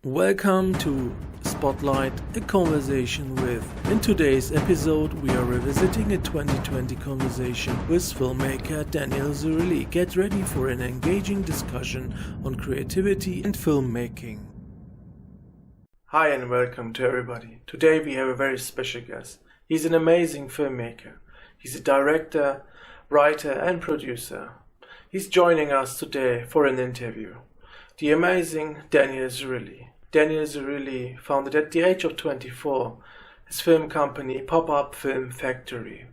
Welcome to Spotlight, a conversation with. In today's episode, we are revisiting a 2020 conversation with filmmaker Daniel Zirilli. Get ready for an engaging discussion on creativity and filmmaking. Hi and welcome to everybody. Today we have a very special guest. He's an amazing filmmaker. He's a director, writer and producer. He's joining us today for an interview. The amazing Daniel Zirilli. Daniel Zirilli founded at the age of 24 his film company Pop-Up Film Factory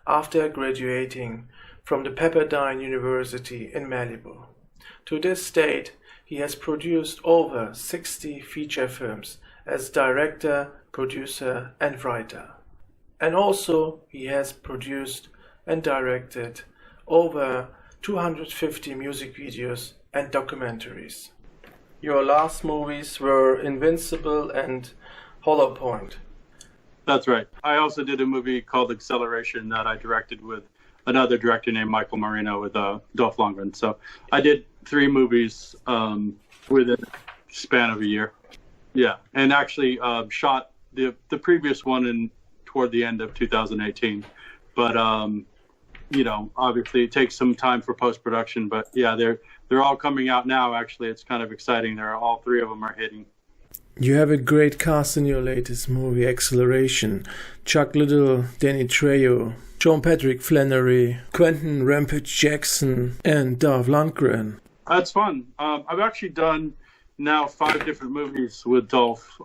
after graduating from the Pepperdine University in Malibu. To this date, he has produced over 60 feature films as director, producer and writer. And also he has produced and directed over 250 music videos and documentaries. Your last movies were Invincible and Hollow Point. That's right. I also did a movie called Acceleration that I directed with another director named Michael Marino with Dolph Lundgren. So I did 3 movies within a span of a year. Yeah, and actually shot the previous one toward the end of 2018. But obviously it takes some time for post-production. But yeah, they're all coming out now. Actually, it's kind of exciting. All 3 of them are hitting. You have a great cast in your latest movie, Acceleration. Chuck Liddell, Danny Trejo, Sean Patrick Flannery, Quentin Rampage Jackson, and Dolph Lundgren. That's fun. I've actually done now 5 different movies with Dolph.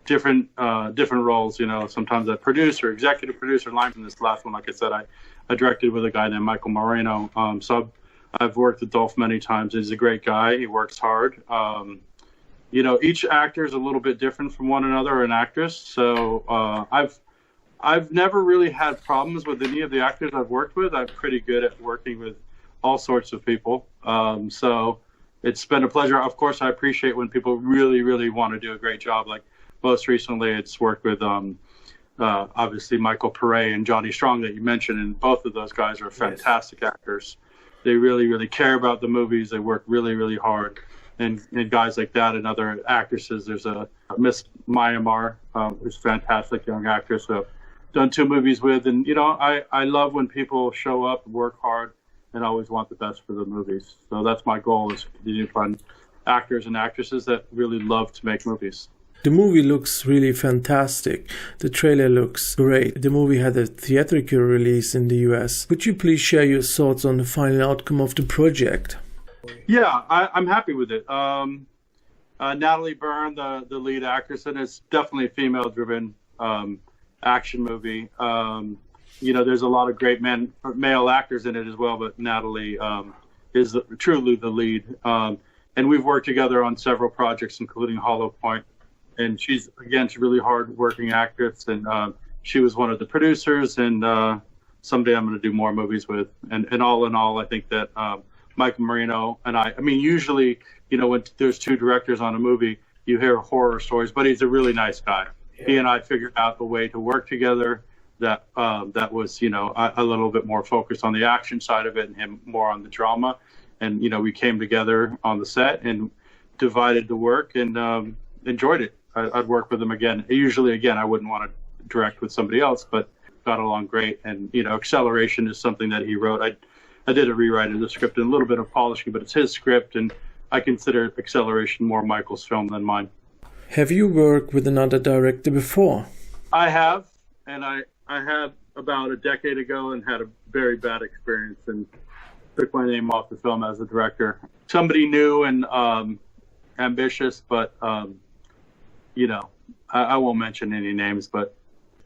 Different roles. Sometimes I produce or executive producer. Line from this last one, like I said, I directed with a guy named Michael Moreno. So I've worked with Dolph many times. He's a great guy. He works hard. Each actor is a little bit different from one another, an actress. So I've never really had problems with any of the actors I've worked with. I'm pretty good at working with all sorts of people. So it's been a pleasure. Of course, I appreciate when people really, really want to do a great job. Like most recently, it's worked with obviously Michael Pare and Johnny Strong that you mentioned, and both of those guys are fantastic actors. They really, really care about the movies. They work really, really hard. And guys like that and other actresses, there's a Miss Myanmar, who's a fantastic young actress who I've done 2 movies with. And, I love when people show up, work hard, and always want the best for the movies. So that's my goal, is to continue to find actors and actresses that really love to make movies. The movie looks really fantastic. The trailer looks great. The movie had a theatrical release in the US. Could you please share your thoughts on the final outcome of the project? Yeah, I'm happy with it. Natalie Byrne, the lead actress, and it's definitely a female-driven action movie. There's a lot of great male actors in it as well, but Natalie is truly the lead. And we've worked together on several projects, including Hollow Point. And she's a really hard-working actress, and she was one of the producers, and someday I'm going to do more movies with. And all in all, I think that Michael Marino and I mean, usually, when there's 2 directors on a movie, you hear horror stories, but he's a really nice guy. Yeah. He and I figured out a way to work together that was, a little bit more focused on the action side of it and him more on the drama. And, we came together on the set and divided the work and enjoyed it. I'd work with him again. Usually, again, I wouldn't want to direct with somebody else, but got along great. And, Acceleration is something that he wrote. I did a rewrite of the script and a little bit of polishing, but it's his script, and I consider Acceleration more Michael's film than mine. Have you worked with another director before? I have, and I had about a decade ago and had a very bad experience and took my name off the film as a director. Somebody new and ambitious, but I won't mention any names, but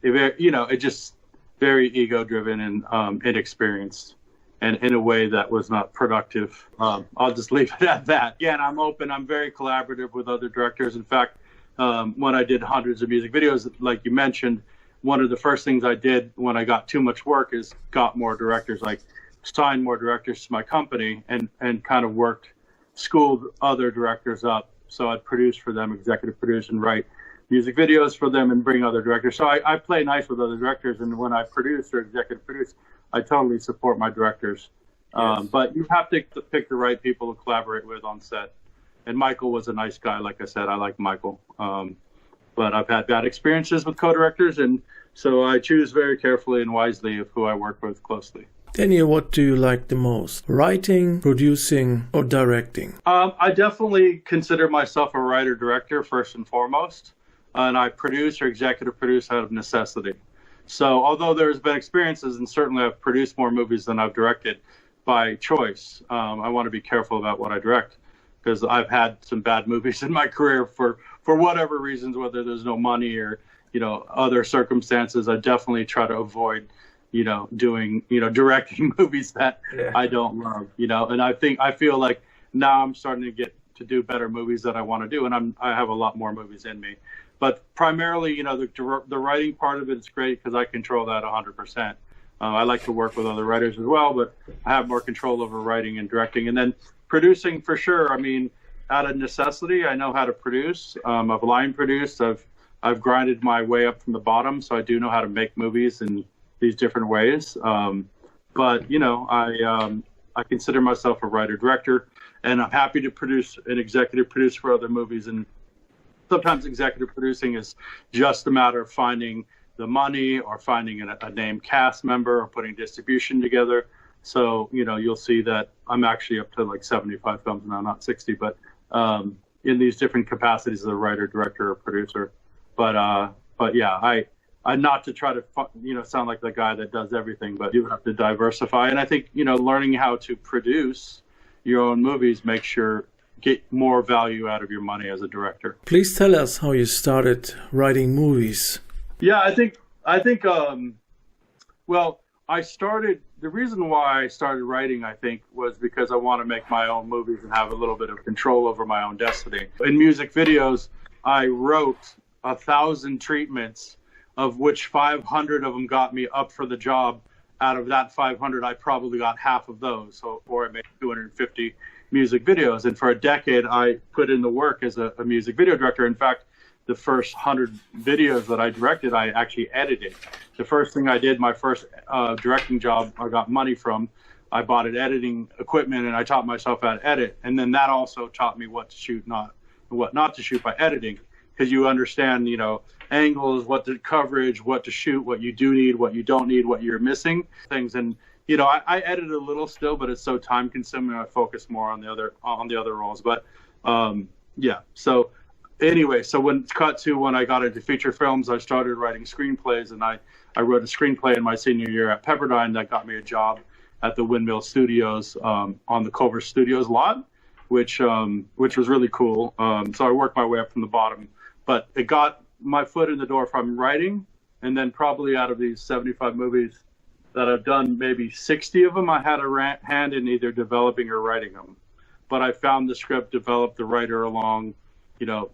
it just very ego-driven and inexperienced, and in a way that was not productive. I'll just leave it at that. Again, I'm open. I'm very collaborative with other directors. In fact, when I did hundreds of music videos, like you mentioned, one of the first things I did when I got too much work is got more directors, like signed more directors to my company and kind of schooled other directors up. So I'd produce for them, executive produce, and write music videos for them and bring other directors. So I play nice with other directors, and when I produce or executive produce, I totally support my directors. Yes. But you have to pick the right people to collaborate with on set. And Michael was a nice guy. Like I said, I like Michael. But I've had bad experiences with co-directors, and so I choose very carefully and wisely of who I work with closely. Daniel, what do you like the most? Writing, producing, or directing? I definitely consider myself a writer-director first and foremost, and I produce or executive produce out of necessity. So although there's been experiences, and certainly I've produced more movies than I've directed by choice, I want to be careful about what I direct, because I've had some bad movies in my career for whatever reasons, whether there's no money or, other circumstances. I definitely try to avoid, doing, directing movies that I don't love, and I feel like now I'm starting to get to do better movies that I want to do. And I have a lot more movies in me, but primarily, the writing part of it is great because I control that 100%. I like to work with other writers as well, but I have more control over writing and directing. And then producing, for sure. I mean, out of necessity, I know how to produce. I've line produced. I've grinded my way up from the bottom, so I do know how to make movies in these different ways. But I consider myself a writer-director, and I'm happy to produce and executive produce for other movies. And sometimes executive producing is just a matter of finding the money or finding a named cast member or putting distribution together. So, you'll see that I'm actually up to like 75 films now, not 60, but in these different capacities as a writer, director, or producer. But yeah, I not to try to, sound like the guy that does everything, but you have to diversify. And I think, learning how to produce your own movies makes sure get more value out of your money as a director. Please tell us how you started writing movies. Yeah, the reason why I started writing, I think, was because I want to make my own movies and have a little bit of control over my own destiny. In music videos, I wrote 1,000 treatments, of which 500 of them got me up for the job. Out of that 500, I probably got half of those, or I made 250 music videos. And for a decade, I put in the work as a music video director. In fact, the first 100 videos that I directed, I actually edited. The first thing I did, my first directing job, I got money from. I bought an editing equipment, and I taught myself how to edit. And then that also taught me what to shoot, what not to shoot by editing, because you understand, angles, what the coverage, what to shoot, what you do need, what you don't need, what you're missing, things. And I edit a little still, but it's so time consuming. I focus more on the other roles. But yeah, so. Anyway, so when I got into feature films, I started writing screenplays, and I wrote a screenplay in my senior year at Pepperdine that got me a job at the Windmill Studios on the Culver Studios lot, which was really cool. So I worked my way up from the bottom, but it got my foot in the door from writing, and then probably out of these 75 movies that I've done, maybe 60 of them I had a hand in either developing or writing them. But I found the script, developed the writer along,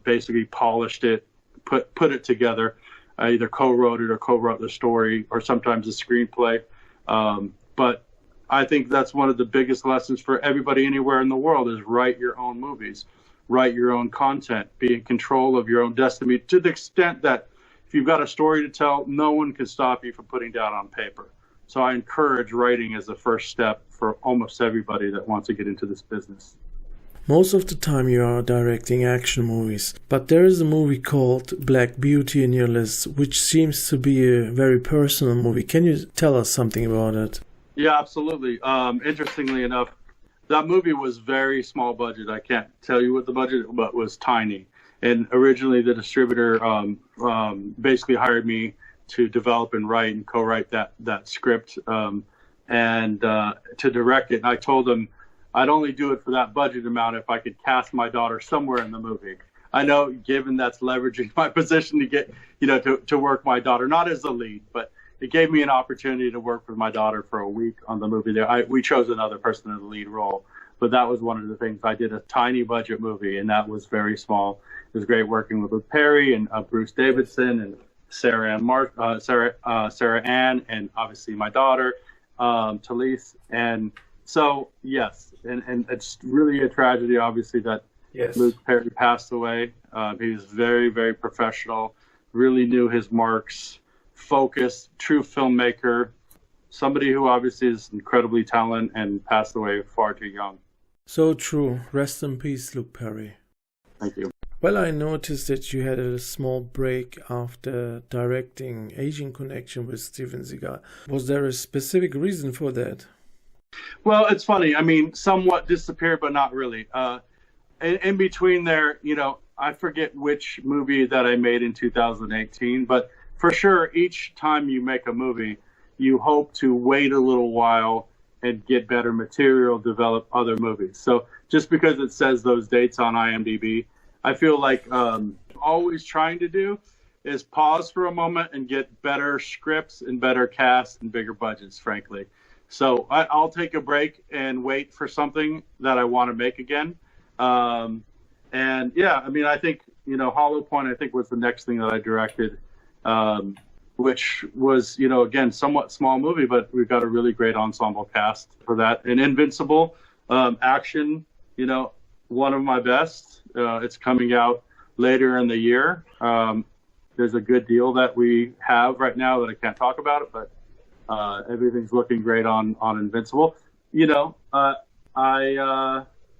basically polished it, put it together. I either co-wrote it or co-wrote the story, or sometimes the screenplay. But I think that's one of the biggest lessons for everybody anywhere in the world is write your own movies, write your own content, be in control of your own destiny, to the extent that if you've got a story to tell, no one can stop you from putting down on paper. So I encourage writing as the first step for almost everybody that wants to get into this business. Most of the time you are directing action movies, but there is a movie called Black Beauty in your list, which seems to be a very personal movie. Can you tell us something about it? Yeah, absolutely. Interestingly enough, that movie was very small budget. I can't tell you what the budget, but was tiny. And originally the distributor basically hired me to develop and write and co-write that script and to direct it. And I told them, I'd only do it for that budget amount if I could cast my daughter somewhere in the movie. I know, given that's leveraging my position to get, to work my daughter, not as the lead, but it gave me an opportunity to work with my daughter for a week on the movie there. We chose another person in the lead role, but that was one of the things. I did a tiny budget movie, and that was very small. It was great working with Luke Perry and Bruce Davidson and Sarah Ann, and obviously my daughter, Talise. And so, yes, and it's really a tragedy, obviously, that Luke Perry passed away. He was very, very professional, really knew his marks, focused, true filmmaker, somebody who obviously is incredibly talented and passed away far too young. So true. Rest in peace, Luke Perry. Thank you. Well, I noticed that you had a small break after directing Asian Connection with Steven Seagal. Was there a specific reason for that? Well, it's funny. I mean, somewhat disappeared, but not really. In between there, I forget which movie that I made in 2018, but for sure, each time you make a movie, you hope to wait a little while and get better material, develop other movies. So just because it says those dates on IMDb, I feel like always trying to do is pause for a moment and get better scripts and better casts and bigger budgets, frankly. So I'll take a break and wait for something that I want to make again. And yeah, I mean, I think, Hollow Point, I think was the next thing that I directed, which was, again, somewhat small movie, but we've got a really great ensemble cast for that. And Invincible, action, one of my best. It's coming out later in the year. There's a good deal that we have right now that I can't talk about it, but everything's looking great on Invincible.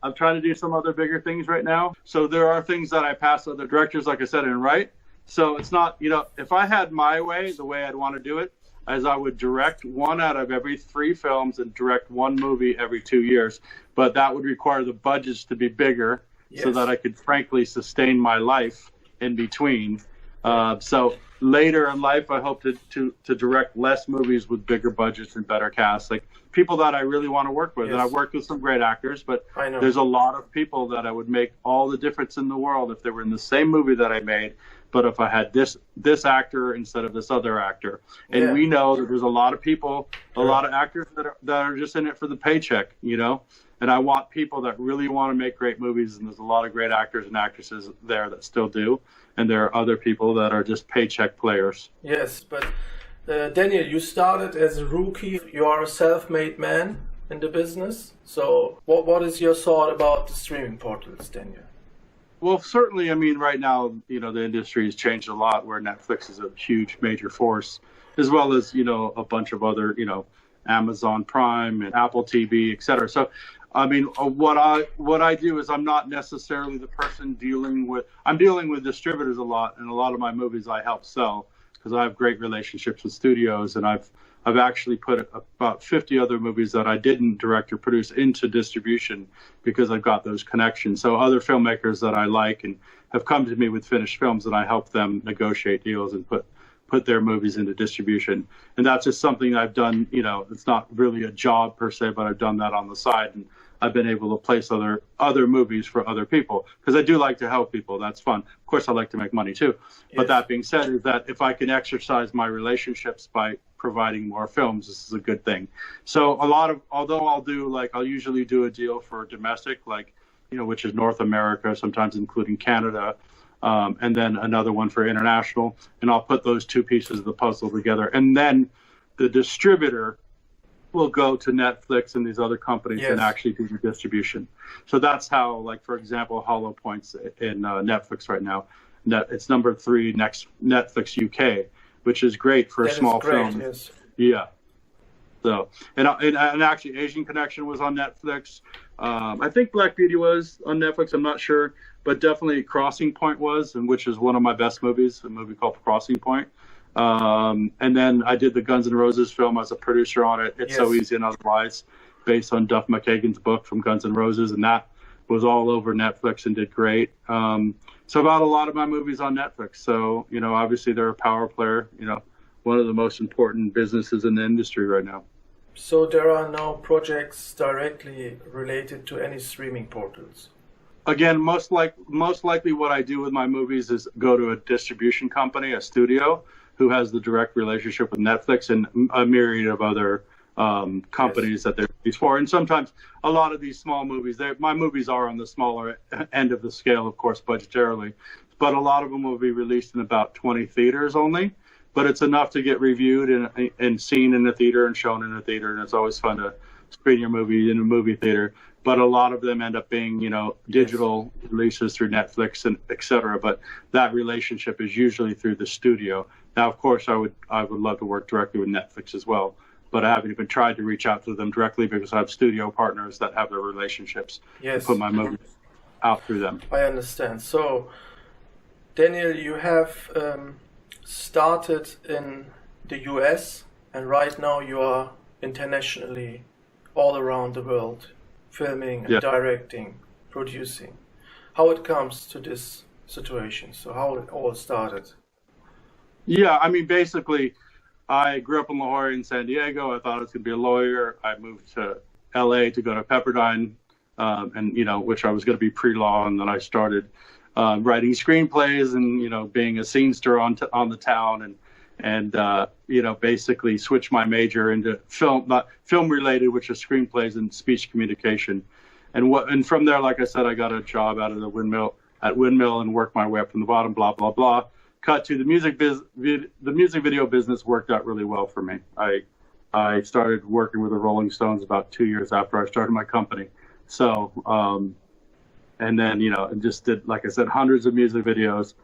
I'm trying to do some other bigger things right now. So there are things that I pass other directors, like I said, and write. So it's not, if I had my way, the way I'd want to do it, as I would direct one out of every 3 films and direct one movie every 2 years. But that would require the budgets to be bigger so that I could frankly sustain my life in between. So later in life, I hope to direct less movies with bigger budgets and better casts, like people that I really want to work with. And I've worked with some great actors, but there's a lot of people that I would make all the difference in the world if they were in the same movie that I made, but if I had this actor instead of this other actor. And we know that there's a lot of people, a lot of actors that are just in it for the paycheck, And I want people that really want to make great movies, and there's a lot of great actors and actresses there that still do. And there are other people that are just paycheck players. Yes, but Daniel, you started as a rookie. You are a self-made man in the business. So what is your thought about the streaming portals, Daniel? Well, certainly, I mean, right now, the industry has changed a lot where Netflix is a huge major force, as well as, a bunch of other, Amazon Prime and Apple TV, et cetera. So, I mean, what I do is I'm not necessarily the person I'm dealing with distributors a lot, and a lot of my movies I help sell because I have great relationships with studios, and I've actually put about 50 other movies that I didn't direct or produce into distribution because I've got those connections. So other filmmakers that I like and have come to me with finished films, and I help them negotiate deals and put their movies into distribution. And that's just something I've done, it's not really a job per se, but I've done that on the side. And I've been able to place other movies for other people because I do like to help people. That's fun. Of course, I like to make money too. But that being said, is that if I can exercise my relationships by providing more films, this is a good thing. So although I'll usually do a deal for domestic, which is North America, sometimes including Canada, and then another one for international, and I'll put those two pieces of the puzzle together. And then the distributor will go to Netflix and these other companies and actually do the distribution. So that's how, for example, Hollow Point's in Netflix right now. It's number 3 next Netflix UK, which is great for a small film. Yes. Yeah. So and actually, Asian Connection was on Netflix. I think Black Beauty was on Netflix. I'm not sure, but definitely Crossing Point was, and which is one of my best movies. A movie called Crossing Point. And then I did the Guns N' Roses film as a producer on it. It's So Easy and Otherwise, based on Duff McKagan's book from Guns N' Roses, and that was all over Netflix and did great. So about a lot of my movies on Netflix. So, obviously they're a power player, one of the most important businesses in the industry right now. So there are no projects directly related to any streaming portals? Again, most likely what I do with my movies is go to a distribution company, a studio, who has the direct relationship with Netflix and a myriad of other companies that they're released for. And sometimes a lot of these small movies, my movies are on the smaller end of the scale, of course, budgetarily, but a lot of them will be released in about 20 theaters only. But it's enough to get reviewed and seen in the theater and shown in the theater. And it's always fun to screen your movie in a movie theater. But a lot of them end up being, digital releases through Netflix and et cetera. But that relationship is usually through the studio. Now, of course, I would love to work directly with Netflix as well. but I haven't even tried to reach out to them directly because I have studio partners that have their relationships to put my movies out through them. I understand. So, Daniel, you have started in the US, and right now you are internationally all around the world, filming and directing, producing. How it comes to this situation? So how it all started? Yeah, I mean, basically, I grew up in La Jolla in San Diego. I thought I was going to be a lawyer. I moved to LA to go to Pepperdine, and which I was going to be pre-law, and then I started writing screenplays and being a scenester on the town, and basically switched my major into film, not film related, which is screenplays and speech communication, and from there, like I said, I got a job out of the Windmill and worked my way up from the bottom. Blah blah blah. Cut to the music video business worked out really well for me. I started working with the Rolling Stones about 2 years after I started my company. So, and then, just did, like I said, hundreds of music videos.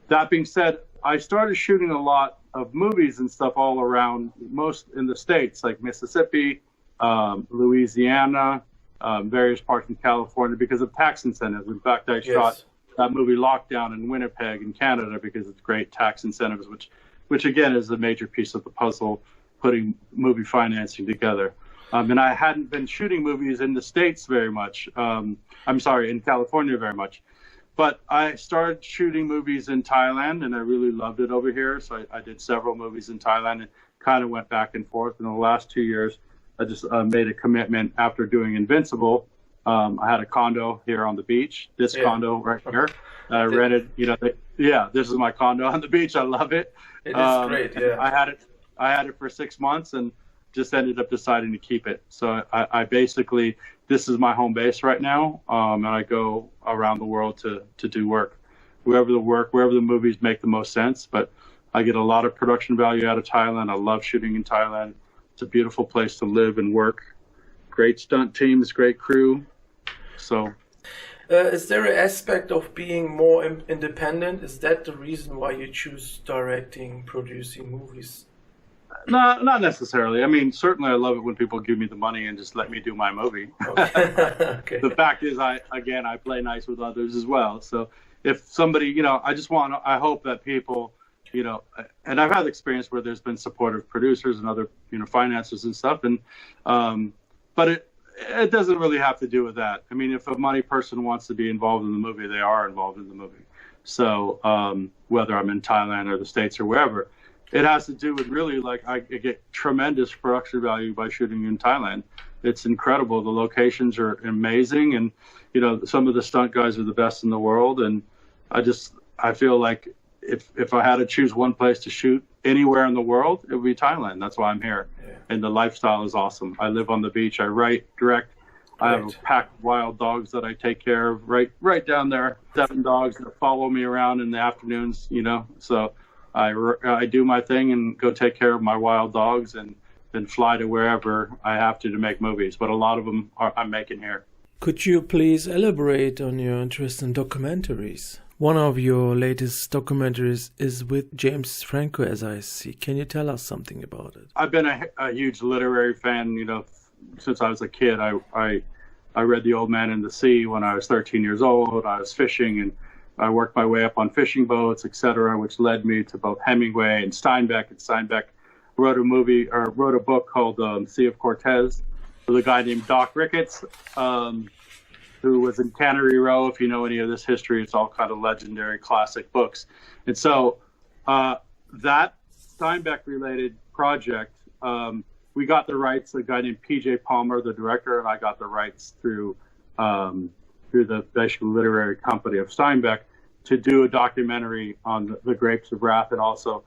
That being said, I started shooting a lot of movies and stuff all around, most in the States, like Mississippi, Louisiana, various parts in California because of tax incentives. In fact, I shot that movie Lockdown in Winnipeg in Canada because it's great tax incentives, which again is a major piece of the puzzle, putting movie financing together. And I hadn't been shooting movies in the States very much. In California very much. But I started shooting movies in Thailand, and I really loved it over here. So I did several movies in Thailand and kind of went back and forth. In the last 2 years, I just made a commitment after doing Invincible. I had a condo here on the beach, condo right here. I rented, this is my condo on the beach. I love it. It is great, yeah. I had it for 6 months and just ended up deciding to keep it. So I basically, this is my home base right now. And I go around the world to do work. Wherever the movies make the most sense. But I get a lot of production value out of Thailand. I love shooting in Thailand. It's a beautiful place to live and work. Great stunt teams, great crew. So, is there an aspect of being more independent? Is that the reason why you choose directing, producing movies? No, not necessarily. I mean, certainly I love it when people give me the money and just let me do my movie. Okay. The fact is, I play nice with others as well. So if somebody, I hope that people, and I've had experience where there's been supportive producers and other, financiers and stuff. And, but it doesn't really have to do with that. I mean, if a money person wants to be involved in the movie, they are involved in the movie. So whether I'm in Thailand or the States or wherever, it has to do with really, like, I get tremendous production value by shooting in Thailand. It's incredible. The locations are amazing. And, some of the stunt guys are the best in the world. And I feel like if I had to choose one place to shoot anywhere in the world, it would be Thailand. That's why I'm here. Yeah. And the lifestyle is awesome. I live on the beach. I write, direct. I have a pack of wild dogs that I take care of right down there. 7 dogs that follow me around in the afternoons, So I do my thing and go take care of my wild dogs and then fly to wherever I have to make movies. But a lot of them I'm making here. Could you please elaborate on your interest in documentaries? One of your latest documentaries is with James Franco, as I see. Can you tell us something about it? I've been a huge literary fan, since I was a kid. I read The Old Man and the Sea when I was 13 years old. I was fishing, and I worked my way up on fishing boats, etc., which led me to both Hemingway and Steinbeck. And Steinbeck wrote a book called Sea of Cortez with a guy named Doc Ricketts, who was in Cannery Row. If you know any of this history, it's all kind of legendary classic books. And so that Steinbeck-related project, we got the rights, a guy named P.J. Palmer, the director, and I got the rights through the basically literary company of Steinbeck to do a documentary on the Grapes of Wrath and also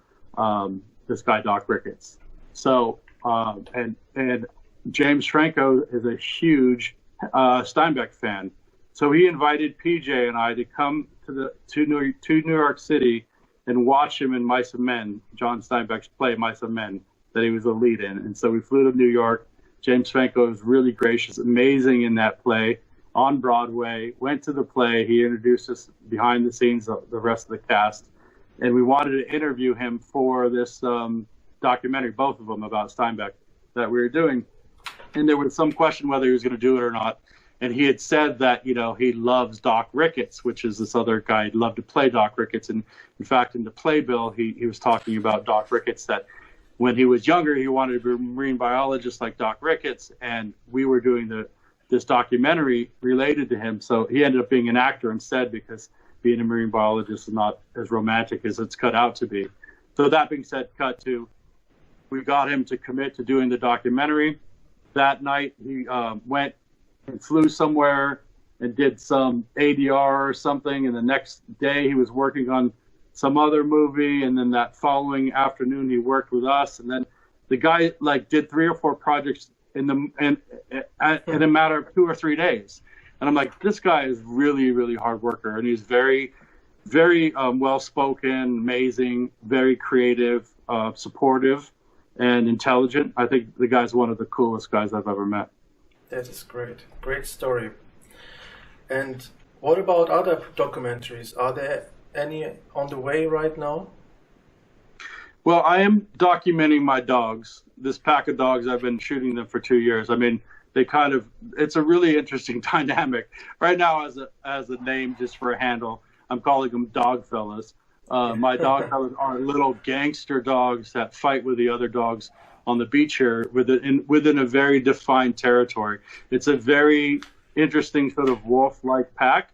this guy, Doc Ricketts. So, and James Franco is a huge Steinbeck fan. So he invited PJ and I to come to New York City and watch him in Mice and Men, John Steinbeck's play Mice and Men, that he was a lead in. And so we flew to New York. James Franco was really gracious, amazing in that play on Broadway, went to the play. He introduced us behind the scenes, the rest of the cast. And we wanted to interview him for this documentary, both of them about Steinbeck. that we were doing. And there was some question whether he was going to do it or not. And he had said that, he loves Doc Ricketts, which is this other guy. He'd love to play Doc Ricketts. And in fact, in the playbill, he was talking about Doc Ricketts, that when he was younger, he wanted to be a marine biologist like Doc Ricketts. And we were doing this documentary related to him. So he ended up being an actor instead, because being a marine biologist is not as romantic as it's cut out to be. So that being said, cut to, we got him to commit to doing the documentary. That night, he went and flew somewhere and did some ADR or something. And the next day, he was working on some other movie. And then that following afternoon, he worked with us. And then the guy did 3 or 4 projects in a matter of 2 or 3 days. And I'm like, this guy is really, really hard worker. And he's very, very well-spoken, amazing, very creative, supportive, and intelligent. I think the guy's one of the coolest guys I've ever met. That is great. Great story. And what about other documentaries? Are there any on the way right now? Well, I am documenting my dogs. This pack of dogs, I've been shooting them for 2 years. I mean, it's a really interesting dynamic. Right now, as a name just for a handle, I'm calling them dog fellas. My dog fellas are little gangster dogs that fight with the other dogs on the beach here within a very defined territory. It's a very interesting sort of wolf-like pack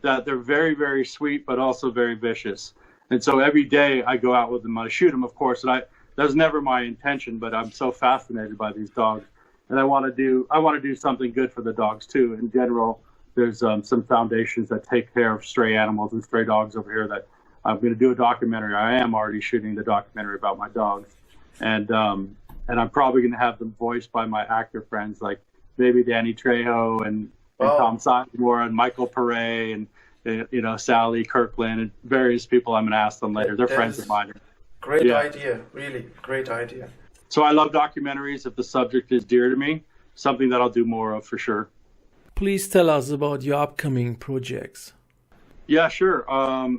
that they're very, very sweet, but also very vicious. And so every day I go out with them, I shoot them, of course, and that was never my intention, but I'm so fascinated by these dogs. And I want to do something good for the dogs too. In general, there's some foundations that take care of stray animals and stray dogs over here that I'm going to do a documentary. I am already shooting the documentary about my dogs, and I'm probably going to have them voiced by my actor friends, like maybe Danny Trejo and Tom Sizemore and Michael Pare and Sally Kirkland and various people. I'm going to ask them later. They're friends of mine. Great idea, really great idea. So I love documentaries if the subject is dear to me, something that I'll do more of for sure. Please tell us about your upcoming projects. Yeah, sure.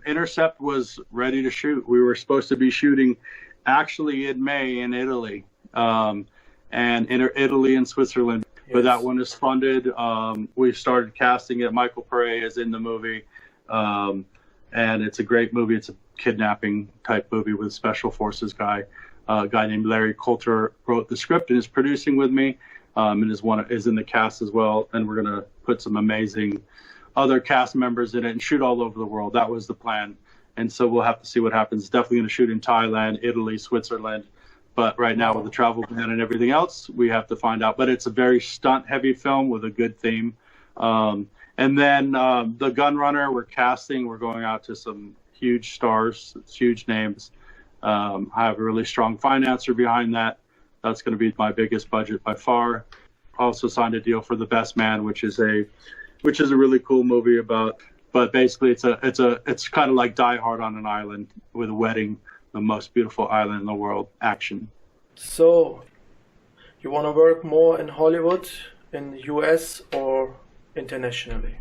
Intercept was ready to shoot. We were supposed to be shooting actually in May in Italy, and in Italy and Switzerland. Yes. But that one is funded. We started casting it. Michael Pare is in the movie, and it's a great movie. It's a kidnapping type movie with a special forces guy. A guy named Larry Coulter wrote the script and is producing with me, and is in the cast as well. And we're gonna put some amazing other cast members in it and shoot all over the world. That was the plan, and so we'll have to see what happens. Definitely gonna shoot in Thailand, Italy, Switzerland, but right now with the travel ban and everything else, we have to find out. But it's a very stunt-heavy film with a good theme. And then the Gunrunner, we're casting. We're going out to some huge stars, huge names. I have a really strong financer behind that. That's going to be my biggest budget by far. Also signed a deal for The Best Man, which is a really cool movie but basically it's kind of like Die Hard on an island with a wedding, the most beautiful island in the world, action. So you want to work more in Hollywood, in the US, or internationally?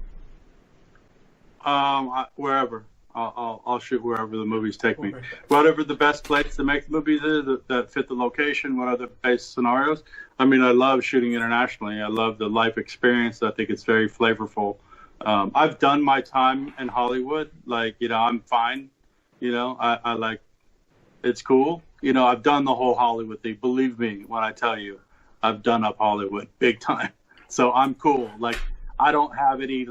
Wherever. I'll shoot wherever the movies take me. Whatever the best place to make the movies is that fit the location, what are the base scenarios. I mean, I love shooting internationally. I love the life experience. I think it's very flavorful. I've done my time in Hollywood. I'm fine. I like, it's cool. I've done the whole Hollywood thing. Believe me when I tell you, I've done up Hollywood big time. So I'm cool. I don't have any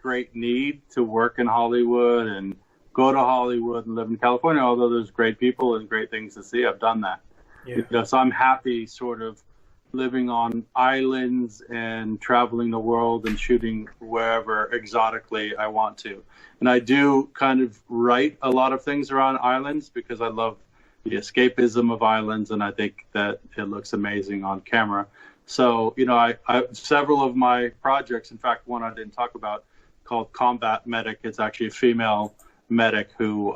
great need to work in Hollywood and go to Hollywood and live in California, although there's great people and great things to see. I've done that. Yeah. So I'm happy sort of living on islands and traveling the world and shooting wherever exotically I want to. And I do kind of write a lot of things around islands because I love the escapism of islands, and I think that it looks amazing on camera. So, I several of my projects, in fact, one I didn't talk about, called Combat Medic. It's actually a female medic who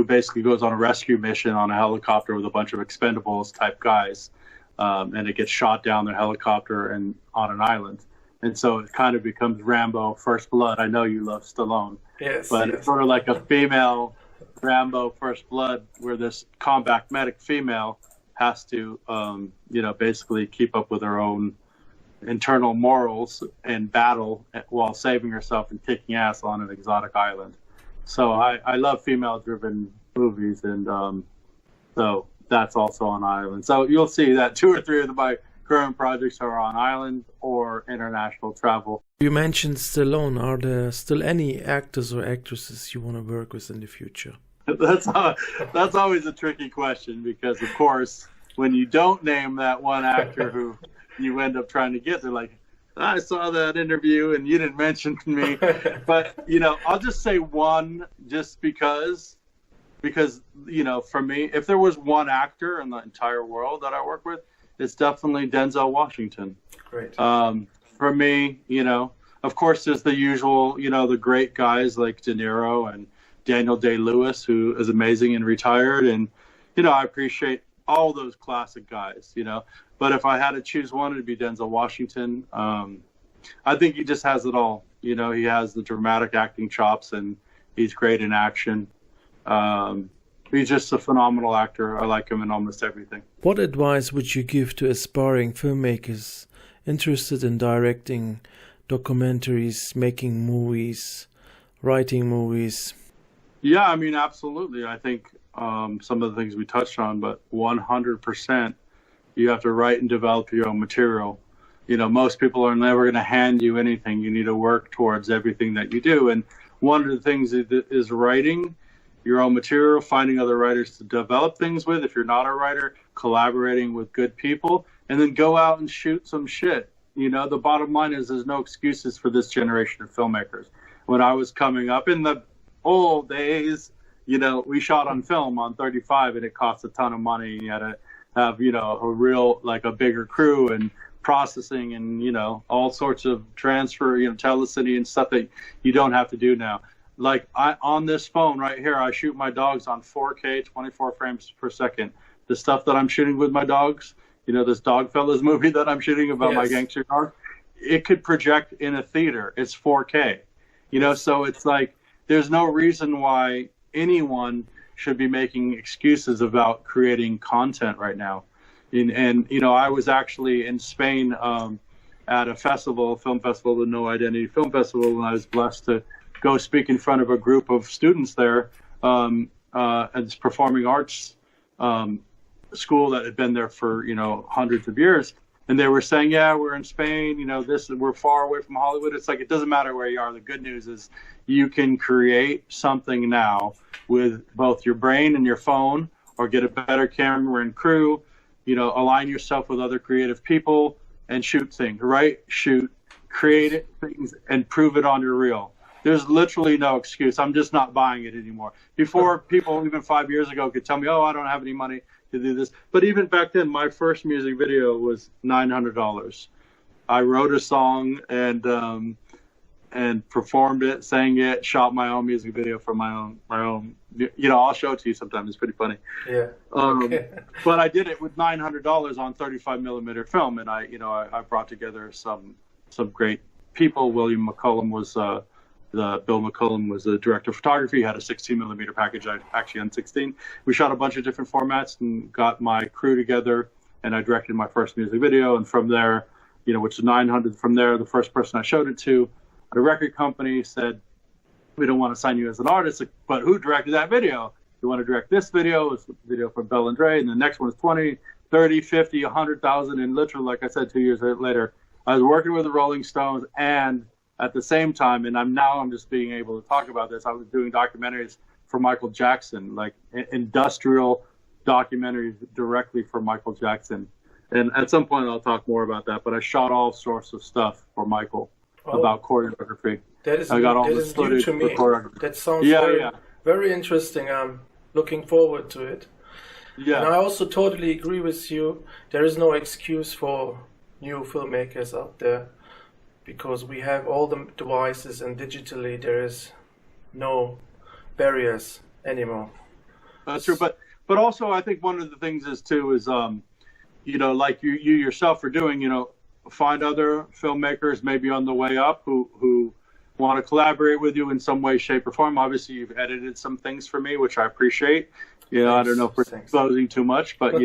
basically goes on a rescue mission on a helicopter with a bunch of expendables type guys, and it gets shot down their helicopter and on an island. And so it kind of becomes Rambo First Blood. I know you love Stallone, but it's sort of like a female Rambo First Blood, where this combat medic female has to, basically keep up with her own internal morals and battle while saving herself and kicking ass on an exotic island. So I love female-driven movies, and so that's also on island. So you'll see that 2 or 3 of my current projects are on island or international travel. You mentioned Stallone. Are there still any actors or actresses you want to work with in the future? That's always a tricky question, because, of course, when you don't name that one actor who you end up trying to get, they're like, I saw that interview and you didn't mention me. But, I'll just say one, just because, for me, if there was one actor in the entire world that I work with, it's definitely Denzel Washington. Great. For me, of course, there's the usual, the great guys like De Niro and Daniel Day-Lewis, who is amazing and retired. And, I appreciate all those classic guys, But if I had to choose one, it'd be Denzel Washington. I think he just has it all. He has the dramatic acting chops, and he's great in action. He's just a phenomenal actor. I like him in almost everything. What advice would you give to aspiring filmmakers interested in directing documentaries, making movies, writing movies? Yeah, absolutely. I think some of the things we touched on, but 100%, you have to write and develop your own material. Most people are never going to hand you anything. You need to work towards everything that you do. And one of the things is writing your own material, finding other writers to develop things with. If you're not a writer, collaborating with good people, and then go out and shoot some shit. The bottom line is there's no excuses for this generation of filmmakers. When I was coming up in the old days, we shot on film on 35, and it cost a ton of money. You had to have, a real, like a bigger crew and processing and, all sorts of transfer, telecity and stuff that you don't have to do now. Like on this phone right here, I shoot my dogs on 4K, 24 frames per second. The stuff that I'm shooting with my dogs, this Dogfellas movie that I'm shooting about my gangster dog, it could project in a theater. It's 4K, so it's like, there's no reason why anyone should be making excuses about creating content right now. And I was actually in Spain at a film festival, the No Identity Film Festival, and I was blessed to go speak in front of a group of students there at this performing arts school that had been there for, hundreds of years. And they were saying, yeah, we're in Spain, we're far away from Hollywood. It's like, it doesn't matter where you are. The good news is you can create something now with both your brain and your phone, or get a better camera and crew, align yourself with other creative people and shoot things, right? Shoot, create things and prove it on your reel. There's literally no excuse. I'm just not buying it anymore. Before, people even 5 years ago could tell me, oh, I don't have any money to do this. But even back then, my first music video was $900. I wrote a song and performed it, sang it, shot my own music video for my own. I'll show it to you sometime. It's pretty funny. Yeah. Okay. But I did it with $900 on 35 millimeter film, and I brought together some great people. William McCullum was Bill McCullum was the director of photography. He had a 16 millimeter package. I actually on 16. We shot a bunch of different formats and got my crew together, and I directed my first music video. And from there, which is 900. From there, the first person I showed it to, the record company said, we don't want to sign you as an artist, but who directed that video? You want to direct this video? It's a video from Bell and Dre, and the next one is 20, 30, 50, 100,000, and literally, like I said, 2 years later, I was working with the Rolling Stones, and at the same time, and I'm just being able to talk about this, I was doing documentaries for Michael Jackson, like industrial documentaries directly for Michael Jackson. And at some point I'll talk more about that, but I shot all sorts of stuff for Michael about choreography. That is, I got all that this is new footage to me. for choreography. That sounds very interesting. I'm looking forward to it. Yeah. And I also totally agree with you. There is no excuse for new filmmakers out there, because we have all the devices, and digitally there is no barriers anymore. That's true, but also I think one of the things is like you yourself are doing, find other filmmakers maybe on the way up who want to collaborate with you in some way, shape, or form. Obviously, you've edited some things for me, which I appreciate. I don't know if we're exposing too much, but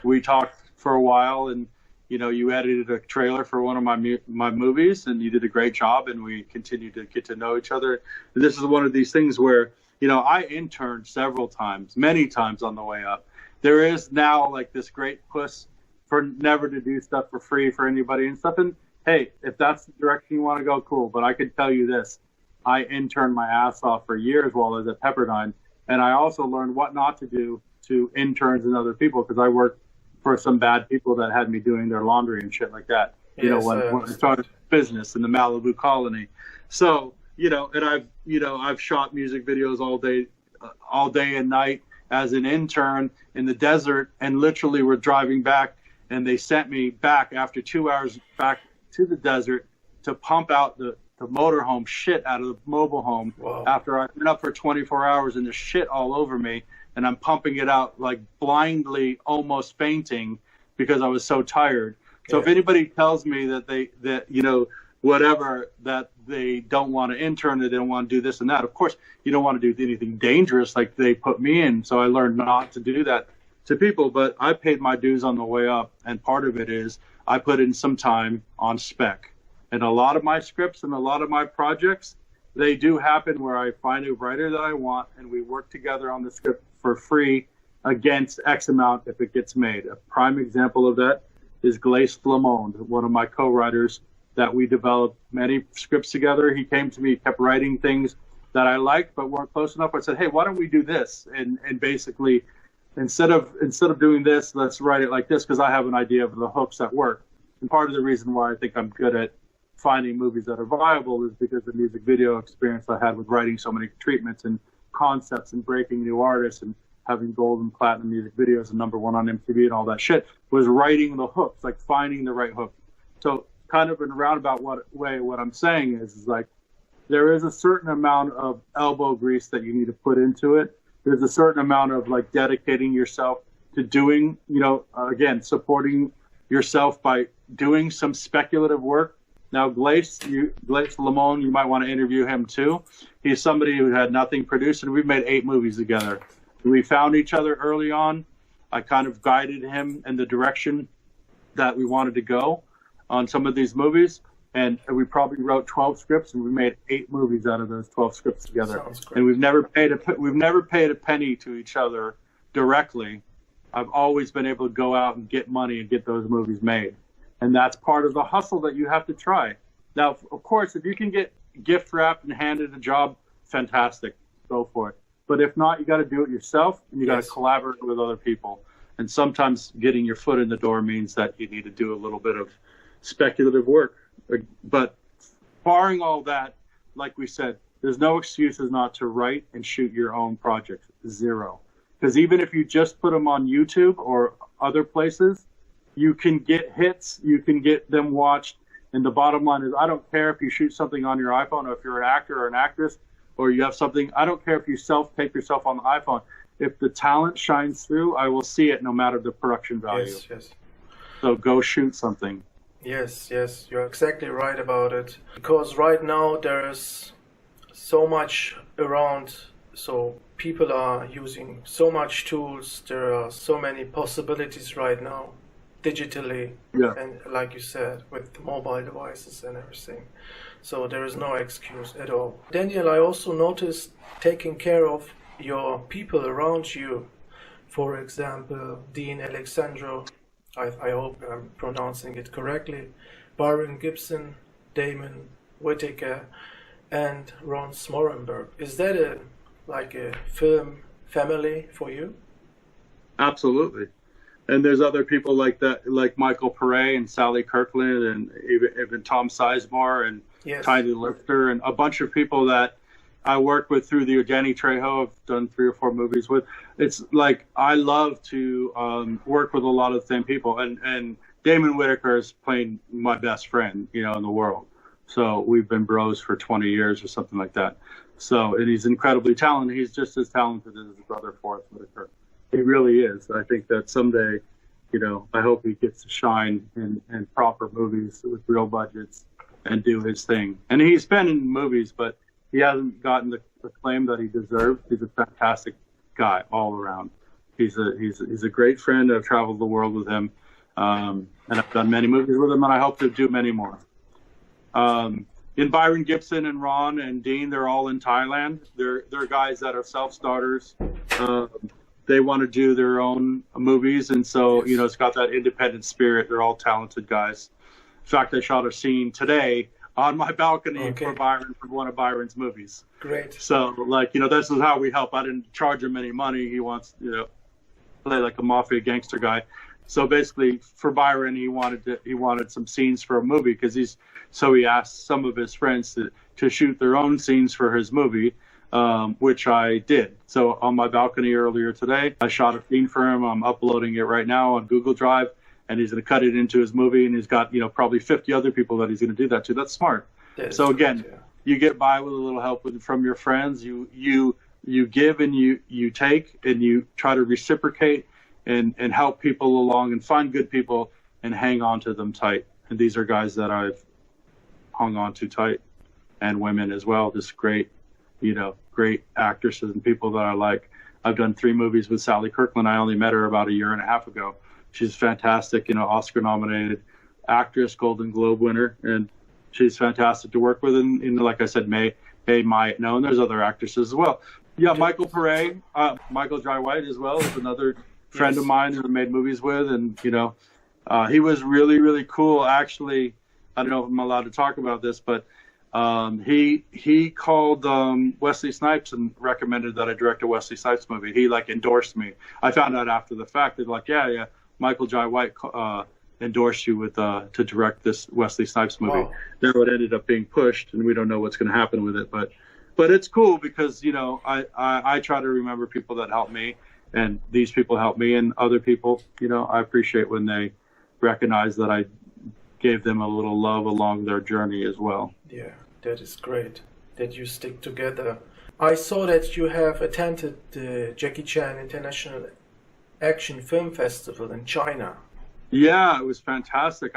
we talked for a while, and you edited a trailer for one of my movies, and you did a great job, and we continue to get to know each other. And this is one of these things where I interned several times, many times on the way up. There is now like this great push for never to do stuff for free for anybody and stuff. And hey, if that's the direction you want to go, cool. But I could tell you this: I interned my ass off for years while I was at Pepperdine. And I also learned what not to do to interns and other people, because I worked for some bad people that had me doing their laundry and shit like that. Yes, when I started business in the Malibu colony. So, and I've shot music videos all day and night as an intern in the desert, and literally we're driving back, and they sent me back after 2 hours back to the desert to pump out the motorhome shit out of the mobile home. Wow. After I've been up for 24 hours and there's shit all over me, and I'm pumping it out like blindly, almost fainting because I was so tired. So if anybody tells me that that they don't want to intern, they don't want to do this and that, of course you don't want to do anything dangerous like they put me in. So I learned not to do that to people, but I paid my dues on the way up, and part of it is I put in some time on spec. And a lot of my scripts and a lot of my projects, they do happen where I find a writer that I want, and we work together on the script for free against X amount if it gets made. A prime example of that is Glace Flamond, one of my co-writers that we developed many scripts together. He came to me, kept writing things that I liked but weren't close enough. I said, hey, why don't we do this? And basically, instead of doing this, let's write it like this, because I have an idea of the hooks that work. And part of the reason why I think I'm good at finding movies that are viable is because the music video experience I had with writing so many treatments and concepts and breaking new artists and having gold and platinum music videos and #1 on MTV and all that shit was writing the hooks, like finding the right hook. So kind of in a roundabout way, what I'm saying is like there is a certain amount of elbow grease that you need to put into it. There's a certain amount of like dedicating yourself to doing, again, supporting yourself by doing some speculative work. Now, Glace Lamone, you might want to interview him too. He's somebody who had nothing produced, and we've made 8 movies together. We found each other early on. I kind of guided him in the direction that we wanted to go on some of these movies, and we probably wrote 12 scripts, and we made 8 movies out of those 12 scripts together. And we've never paid a penny to each other directly. I've always been able to go out and get money and get those movies made. And that's part of the hustle that you have to try. Now, of course, if you can get gift wrapped and handed a job, fantastic, go for it. But if not, you got to do it yourself, and you got to collaborate with other people. And sometimes getting your foot in the door means that you need to do a little bit of speculative work. But barring all that, like we said, there's no excuses not to write and shoot your own projects. Zero. Because even if you just put them on YouTube or other places, you can get hits, you can get them watched, and the bottom line is I don't care if you shoot something on your iPhone, or if you're an actor or an actress, or you have something, I don't care if you take yourself on the iPhone. If the talent shines through, I will see it no matter the production value. Yes. So go shoot something. Yes, you're exactly right about it. Because right now there's so much around, so people are using so much tools, there are so many possibilities right now. Digitally, and like you said, with mobile devices and everything. So there is no excuse at all. Daniel, I also noticed taking care of your people around you. For example, Dean Alexandro, I hope I'm pronouncing it correctly, Byron Gibson, Damon Whitaker, and Ron Smorenberg. Is that a film family for you? Absolutely. And there's other people like that, like Michael Pare and Sally Kirkland, and even Tom Sizemore and Tiny Lifter, and a bunch of people that I work with through the Danny Trejo. I've done 3 or 4 movies with. It's like I love to work with a lot of the same people. And Damon Whitaker is playing my best friend, in the world. So we've been bros for 20 years or something like that. So, and he's incredibly talented. He's just as talented as his brother Forrest Whitaker. He really is. I think that someday, I hope he gets to shine in proper movies with real budgets and do his thing. And he's been in movies, but he hasn't gotten the acclaim that he deserves. He's a fantastic guy all around. He's a great friend. I've traveled the world with him, and I've done many movies with him, and I hope to do many more. In Byron Gibson and Ron and Dean, they're all in Thailand. They're guys that are self-starters. They want to do their own movies, and so it's got that independent spirit. They're all talented guys. In fact, I shot a scene today on my balcony for Byron for one of Byron's movies. Great. So, this is how we help. I didn't charge him any money. He wants, play like a mafia gangster guy. So basically, for Byron, he wanted some scenes for a movie because he asked some of his friends to shoot their own scenes for his movie, which I did. So on my balcony earlier today, I shot a scene for him. I'm uploading it right now on Google Drive, and he's going to cut it into his movie. And he's got probably 50 other people that he's going to do that to. That's smart. So again, you get by with a little help from your friends. You give and you take, and you try to reciprocate and help people along and find good people and hang on to them tight. And these are guys that I've hung on to tight, and women as well. Just great actresses and people that I like. I've done 3 movies with Sally Kirkland. I only met her about a year and a half ago. She's fantastic, Oscar nominated actress, Golden Globe winner, and she's fantastic to work with. And like I said, May might know, and there's other actresses as well. Yeah, Michael Pare, Michael Jai White as well is another friend of mine who I made movies with, and he was really, really cool. Actually, I don't know if I'm allowed to talk about this, but he called Wesley Snipes and recommended that I direct a Wesley Snipes movie. He endorsed me. I found out after the fact that yeah, Michael Jai White endorsed you with to direct this Wesley Snipes movie. Wow. Now it ended up being pushed, and we don't know what's going to happen with it, but it's cool because I try to remember people that helped me. And these people help me, and other people, I appreciate when they recognize that I gave them a little love along their journey as well. Yeah, that is great that you stick together. I saw that you have attended the Jackie Chan International Action Film Festival in China. Yeah, it was fantastic.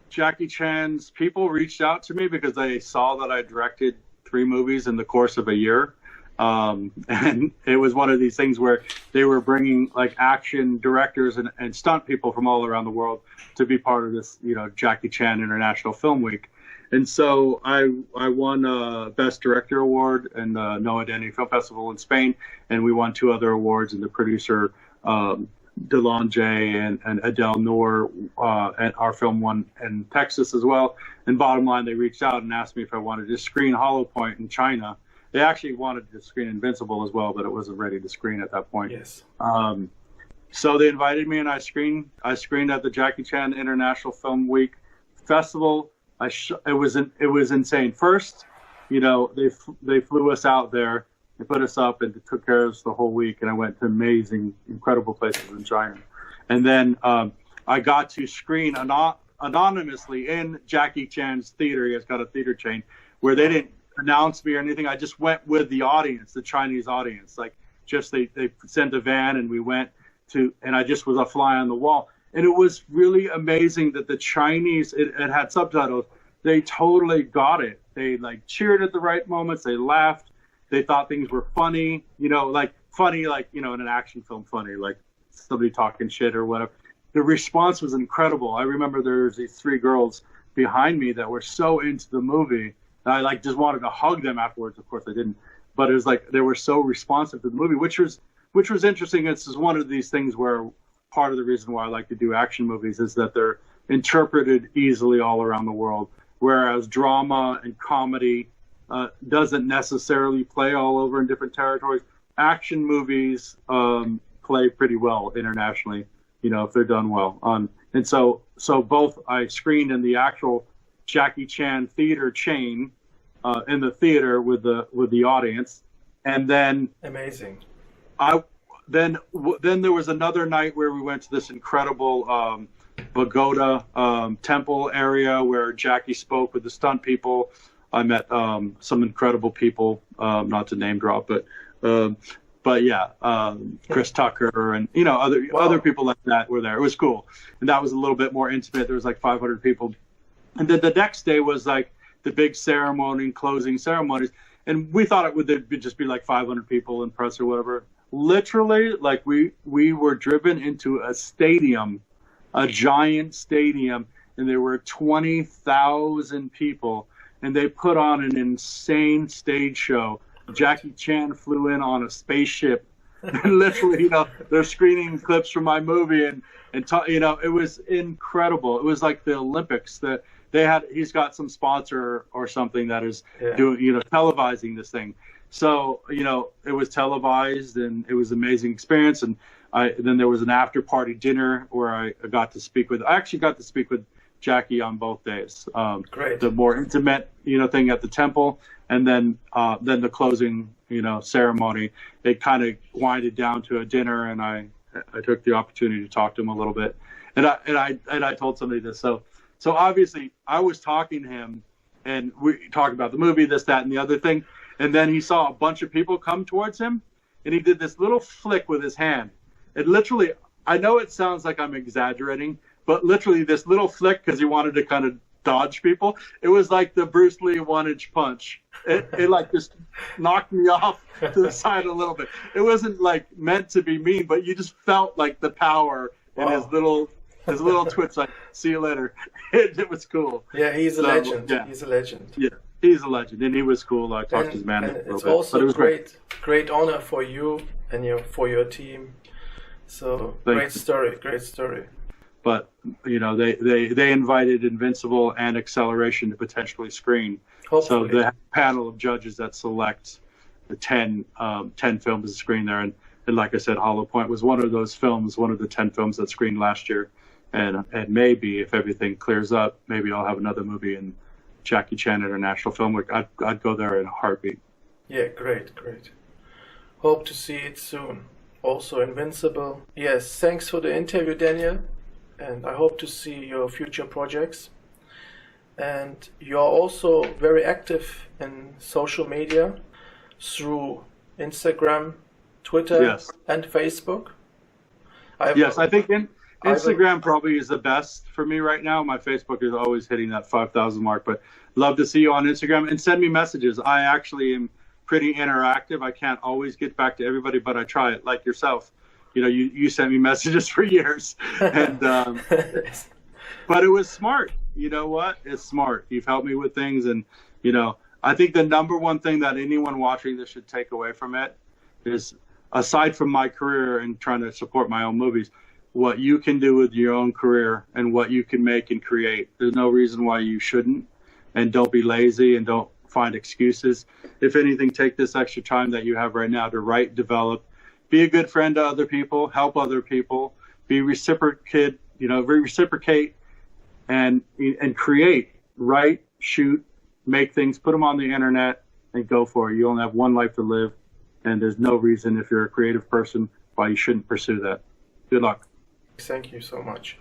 Jackie Chan's people reached out to me because they saw that I directed 3 movies in the course of a year. And it was one of these things where they were bringing action directors and stunt people from all around the world to be part of this, Jackie Chan International Film Week. And so I won a Best Director Award in the Noa Deni Film Festival in Spain, and we won 2 other awards, and the producer, Delon J and Adele Noor, and our film won in Texas as well. And bottom line, they reached out and asked me if I wanted to screen Hollow Point in China. They actually wanted to screen Invincible as well, but it wasn't ready to screen at that point. Yes. So they invited me, and I screened at the Jackie Chan International Film Week Festival. It was insane. First, they flew us out there, they put us up, and took care of us the whole week. And I went to amazing, incredible places in China. And then I got to screen anonymously in Jackie Chan's theater. He has got a theater chain where they didn't announce me or anything. I just went with the audience, the Chinese audience. They sent a van, and we went to, and I just was a fly on the wall. And it was really amazing that the Chinese, it had subtitles. They totally got it. They cheered at the right moments. They laughed. They thought things were funny, funny, in an action film, funny, like somebody talking shit or whatever. The response was incredible. I remember there was these 3 girls behind me that were so into the movie. I just wanted to hug them afterwards. Of course I didn't, but it was they were so responsive to the movie, which was interesting. It's just one of these things where part of the reason why I like to do action movies is that they're interpreted easily all around the world, whereas drama and comedy doesn't necessarily play all over in different territories. Action movies play pretty well internationally, if they're done well. And so both I screened in the actual Jackie Chan theater chain in the theater with the audience, and then amazing. Then there was another night where we went to this incredible pagoda temple area where Jackie spoke with the stunt people. I met some incredible people, not to name drop, but yeah, Chris Tucker and other people like that were there. It was cool, and that was a little bit more intimate. There was 500 people And then the next day was like the big ceremony and closing ceremonies. And we thought it would just be like 500 people in press or whatever. Literally, like we were driven into a stadium, a giant stadium, and there were 20,000 people, and they put on an insane stage show. Jackie Chan flew in on a spaceship, and literally, they're screening clips from my movie, and it was incredible. It was like the Olympics that he's got some sponsor or something that is doing, televising this thing. So, it was televised, and it was an amazing experience. And then there was an after party dinner where I actually got to speak with Jackie on both days. Great. The more intimate, thing at the temple, and then the closing, ceremony. It kind of winded down to a dinner, and I took the opportunity to talk to him a little bit. And I told somebody this. So obviously I was talking to him, and we talked about the movie, this, that, and the other thing. And then he saw a bunch of people come towards him, and he did this little flick with his hand. It literally, I know it sounds like I'm exaggerating, but literally this little flick, because he wanted to kind of dodge people, it was like the Bruce Lee 1-inch punch. It like just knocked me off to the side a little bit. It wasn't like meant to be mean, but you just felt like the power in his little twitch, like, see you later. It was cool. Yeah, he's a legend. Yeah. He's a legend. Yeah, he's a legend, and he was cool. I talked to his manager a little it's bit. also But it was great honor for you and for your team. So great story. But they invited Invincible and Acceleration to potentially screen. Hopefully. So they have a panel of judges that select the 10 films to screen there. And like I said, Hollow Point was one of those films, one of the 10 films that screened last year. And maybe if everything clears up, maybe I'll have another movie in Jackie Chan International Film Week. I'd go there in a heartbeat. Yeah, great. Hope to see it soon. Also Invincible. Yes, thanks for the interview, Daniel. And I hope to see your future projects. And you're also very active in social media through Instagram, Twitter, and Facebook. I think Instagram probably is the best for me right now. My Facebook is always hitting that 5,000 mark, but love to see you on Instagram and send me messages. I actually am pretty interactive. I can't always get back to everybody, but I try it, like yourself. You sent me messages for years, and but it was smart. You know what? It's smart. You've helped me with things, and I think the number one thing that anyone watching this should take away from it is, aside from my career and trying to support my own movies, what you can do with your own career and what you can make and create. There's no reason why you shouldn't, and don't be lazy and don't find excuses. If anything, take this extra time that you have right now to write, develop, be a good friend to other people, help other people, reciprocate, and create, write, shoot, make things, put them on the internet, and go for it. You only have one life to live, and there's no reason, if you're a creative person, why you shouldn't pursue that. Good luck. Thank you so much.